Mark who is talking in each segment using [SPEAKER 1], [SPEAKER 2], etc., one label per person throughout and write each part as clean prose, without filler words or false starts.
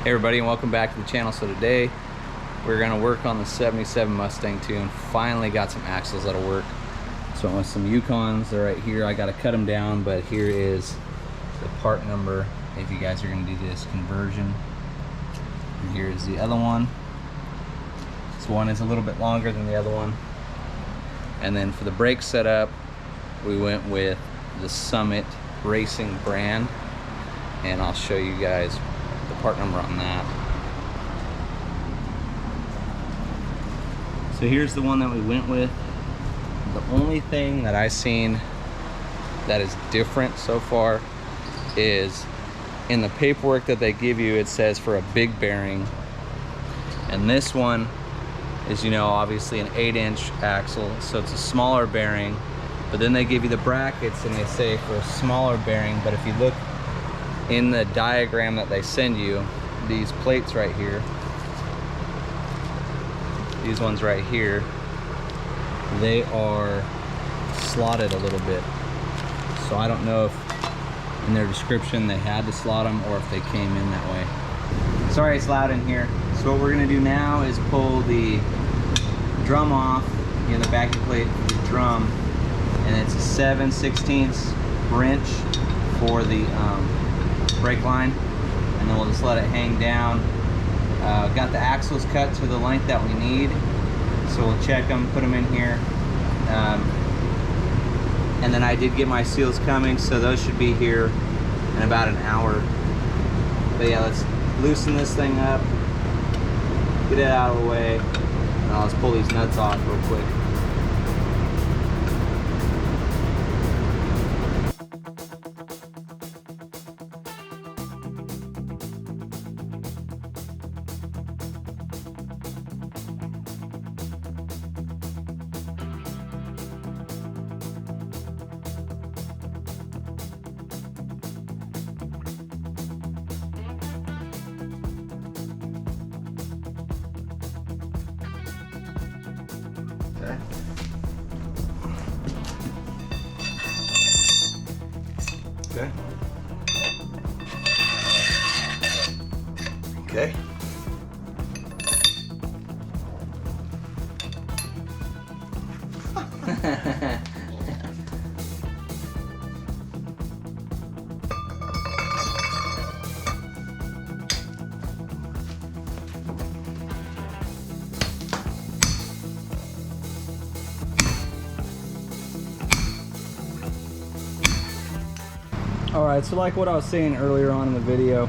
[SPEAKER 1] Hey everybody, and welcome back to the channel. So today we're gonna work on the 77 Mustang tune. Finally got some axles that'll work. So I went with some Yukons, they're right here. I gotta cut them down, but here is the part number if you guys are gonna do this conversion. And here's the other one. This one is a little bit longer than the other one. And then for the brake setup, we went with the Summit Racing brand, and I'll show you guys the part number on that. So here's the one that we went with. The only thing that I've seen that is different so far is in the paperwork that they give you, it says for a big bearing, and this one is, you know, obviously an 8-inch axle, so it's a smaller bearing. But then they give you the brackets and they say for a smaller bearing. But if you look in the diagram that they send you, these plates right here, these ones right here, they are slotted a little bit. So I don't know if in their description they had to slot them or if they came in that way. Sorry it's loud in here. So what we're gonna do now is pull the drum off, you know, the backing plate for the drum, and it's a 7/16 wrench for the brake line, and then we'll just let it hang down. Got the axles cut to the length that we need, so we'll check them, put them in here, and then I did get my seals coming, so those should be here in about an hour. But yeah, let's loosen this thing up, get it out of the way, and I'll just pull these nuts off real quick. Okay. Okay. Alright, so like what I was saying earlier on in the video,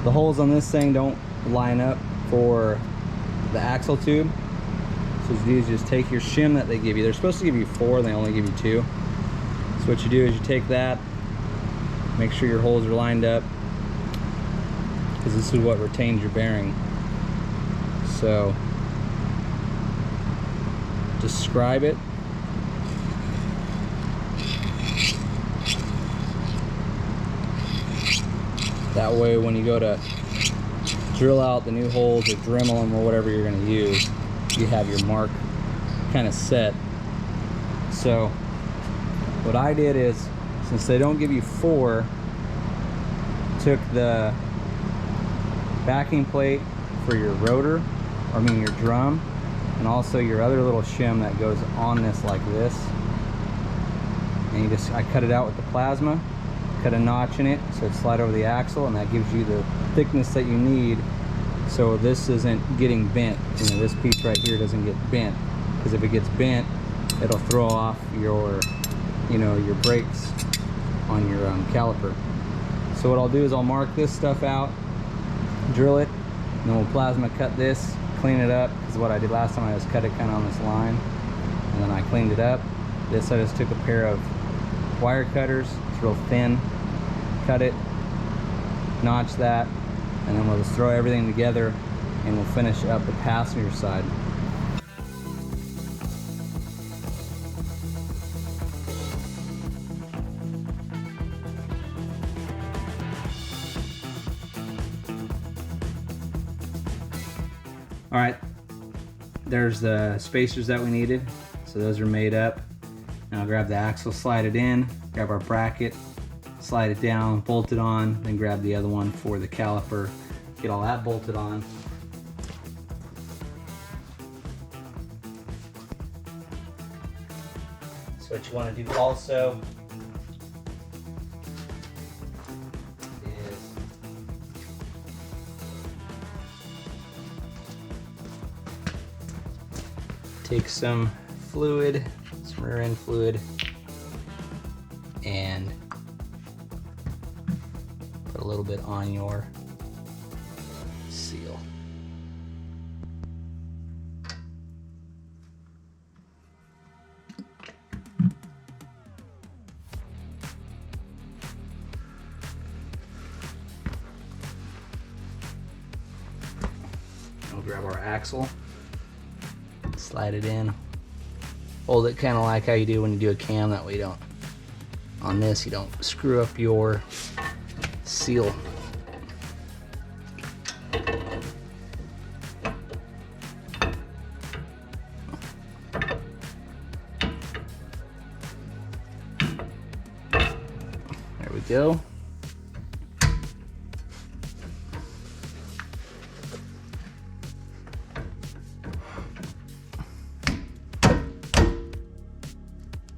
[SPEAKER 1] the holes on this thing don't line up for the axle tube. So what you do is just take your shim that they give you. They're supposed to give you 4, they only give you 2. So what you do is you take that, make sure your holes are lined up, because this is what retains your bearing. So describe it. That way when you go to drill out the new holes or Dremel them or whatever you're going to use, you have your mark kind of set. So what I did is, since they don't give you 4, took the backing plate for your rotor, or I mean your drum, and also your other little shim that goes on this like this, and I cut it out with the plasma, cut a notch in it so it slide over the axle, and that gives you the thickness that you need so this isn't getting bent. You know, this piece right here doesn't get bent, because if it gets bent, it'll throw off your, you know, your brakes on your caliper. So what I'll do is I'll mark this stuff out, drill it, and then we'll plasma cut this, clean it up, because what I did last time I just cut it kind of on this line, and then I cleaned it up. This I just took a pair of wire cutters, it's real thin, cut it, notch that, and then we'll just throw everything together and we'll finish up the passenger side. All right, there's the spacers that we needed, so those are made up. Now I'll grab the axle, slide it in, grab our bracket, slide it down, bolt it on, then grab the other one for the caliper, get all that bolted on. So what you want to do also is take some fluid, some rear end fluid, and put a little bit on your seal. We'll grab our axle, slide it in, hold it kind of like how you do when you do a cam, that way you don't, on this, you don't screw up your seal. There we go.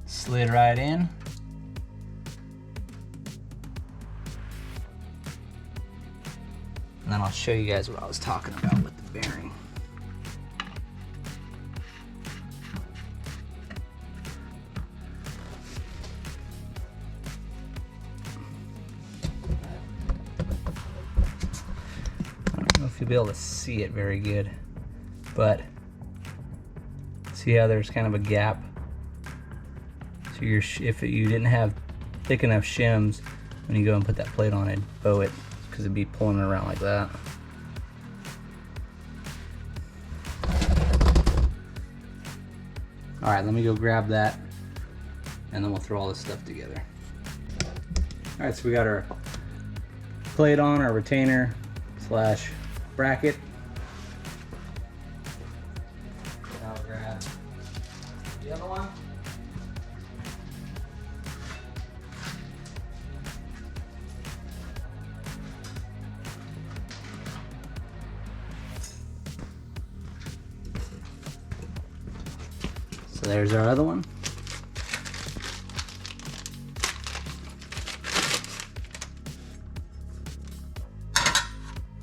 [SPEAKER 1] Slid right in. And then I'll show you guys what I was talking about with the bearing. I don't know if you'll be able to see it very good, but see how there's kind of a gap? So if you didn't have thick enough shims, when you go and put that plate on it, bow it, because it'd be pulling it around like that. All right, let me go grab that, and then we'll throw all this stuff together. All right, so we got our plate on, our retainer slash bracket. Now I'll grab the other one. So there's our other one.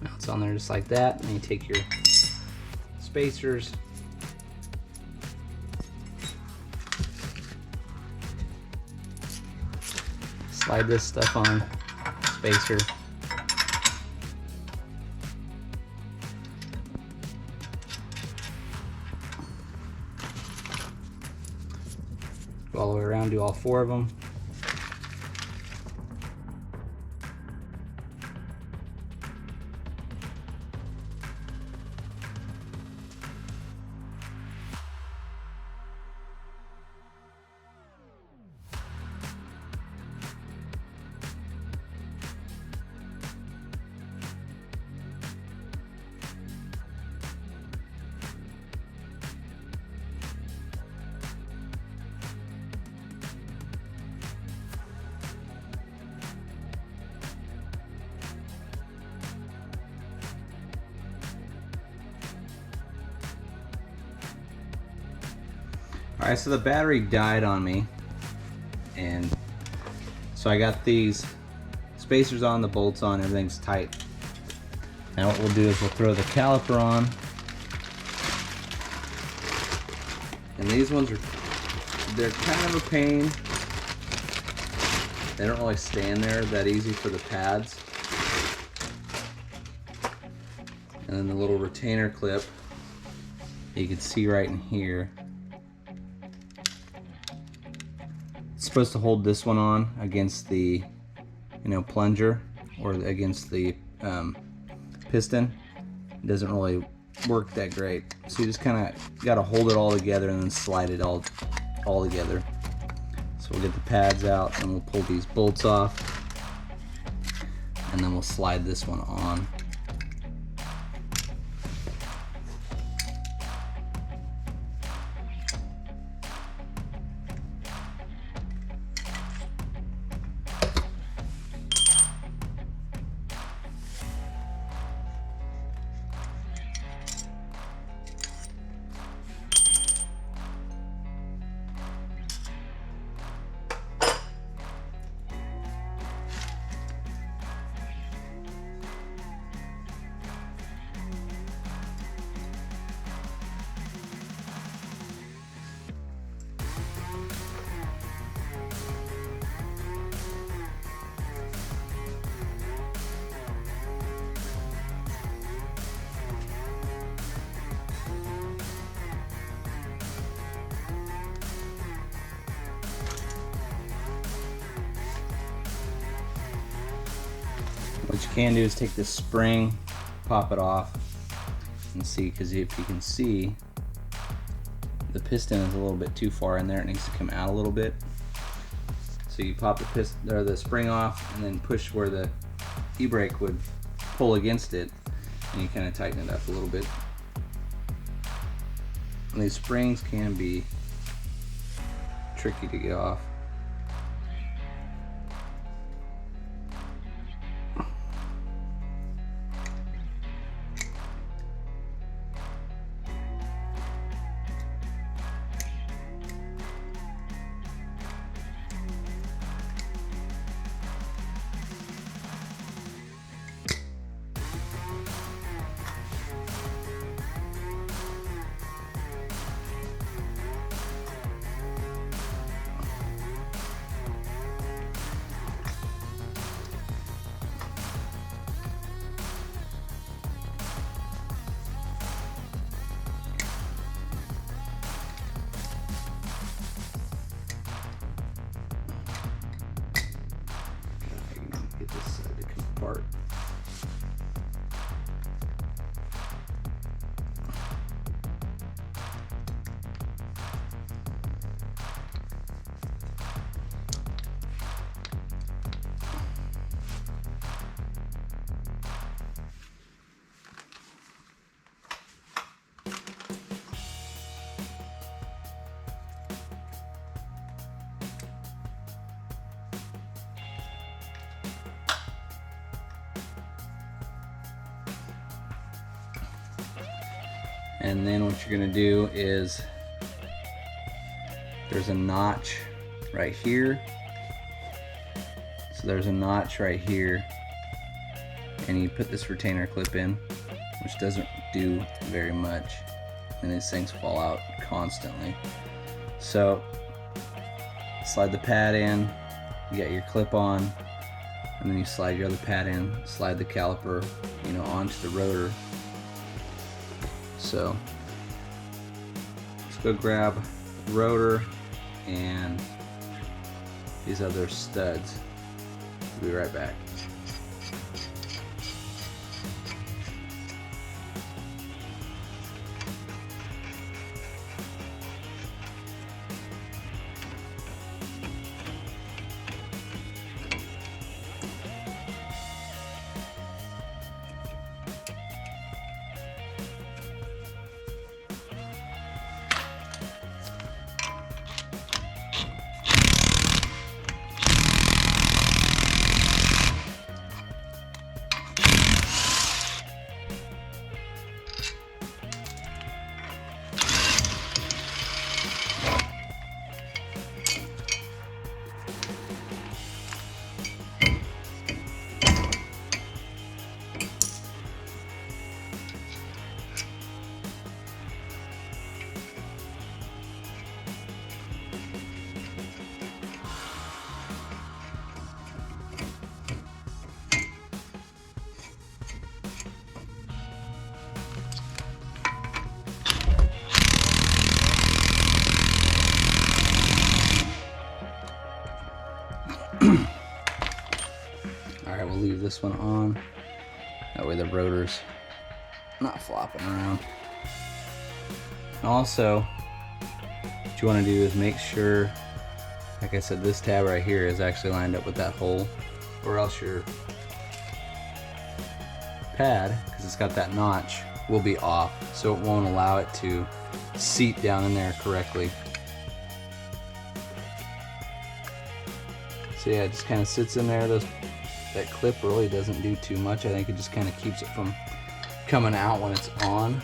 [SPEAKER 1] Now it's on there just like that. And you take your spacers, slide this stuff on, spacer. Go all the way around, do all 4 of them. Alright, so the battery died on me, and so I got these spacers on, the bolts on, everything's tight. Now what we'll do is we'll throw the caliper on, and these ones they're kind of a pain. They don't really stand there that easy for the pads. And then the little retainer clip, you can see right in here. It's supposed to hold this one on against the, plunger, or against the piston. It doesn't really work that great. So you just kind of got to hold it all together and then slide it all together. So we'll get the pads out and we'll pull these bolts off, and then we'll slide this one on. What you can do is take this spring, pop it off, and see, because if you can see, the piston is a little bit too far in there. It needs to come out a little bit. So you pop the piston or the spring off, and then push where the e-brake would pull against it, and you kind of tighten it up a little bit. And these springs can be tricky to get off. Get this side to come apart. And then what you're gonna do is, there's a notch right here. So there's a notch right here, and you put this retainer clip in, which doesn't do very much, and these things fall out constantly. So slide the pad in, you got your clip on, and then you slide your other pad in, slide the caliper, you know, onto the rotor. So let's go grab the rotor and these other studs. We'll be right back. Alright, we'll leave this one on. That way the rotor's not flopping around. And also, what you want to do is make sure, like I said, this tab right here is actually lined up with that hole, or else your pad, because it's got that notch, will be off, so it won't allow it to seat down in there correctly. So yeah, it just kind of sits in there. That clip really doesn't do too much. I think it just kind of keeps it from coming out when it's on.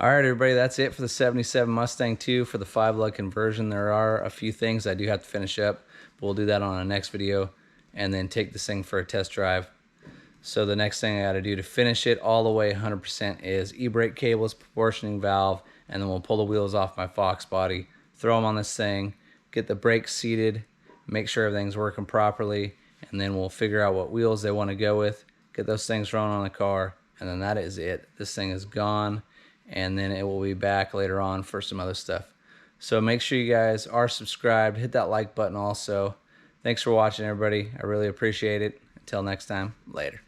[SPEAKER 1] All right, everybody, that's it for the 77 Mustang 2 for the 5-lug conversion. There are a few things I do have to finish up, but we'll do that on a next video and then take this thing for a test drive. So the next thing I got to do to finish it all the way 100% is e-brake cables, proportioning valve, and then we'll pull the wheels off my Fox body, throw them on this thing, get the brakes seated, make sure everything's working properly, and then we'll figure out what wheels they want to go with, get those things running on the car, and then that is it. This thing is gone, and then it will be back later on for some other stuff. So make sure you guys are subscribed, hit that like button also. Thanks for watching, everybody. I really appreciate it. Until next time, later.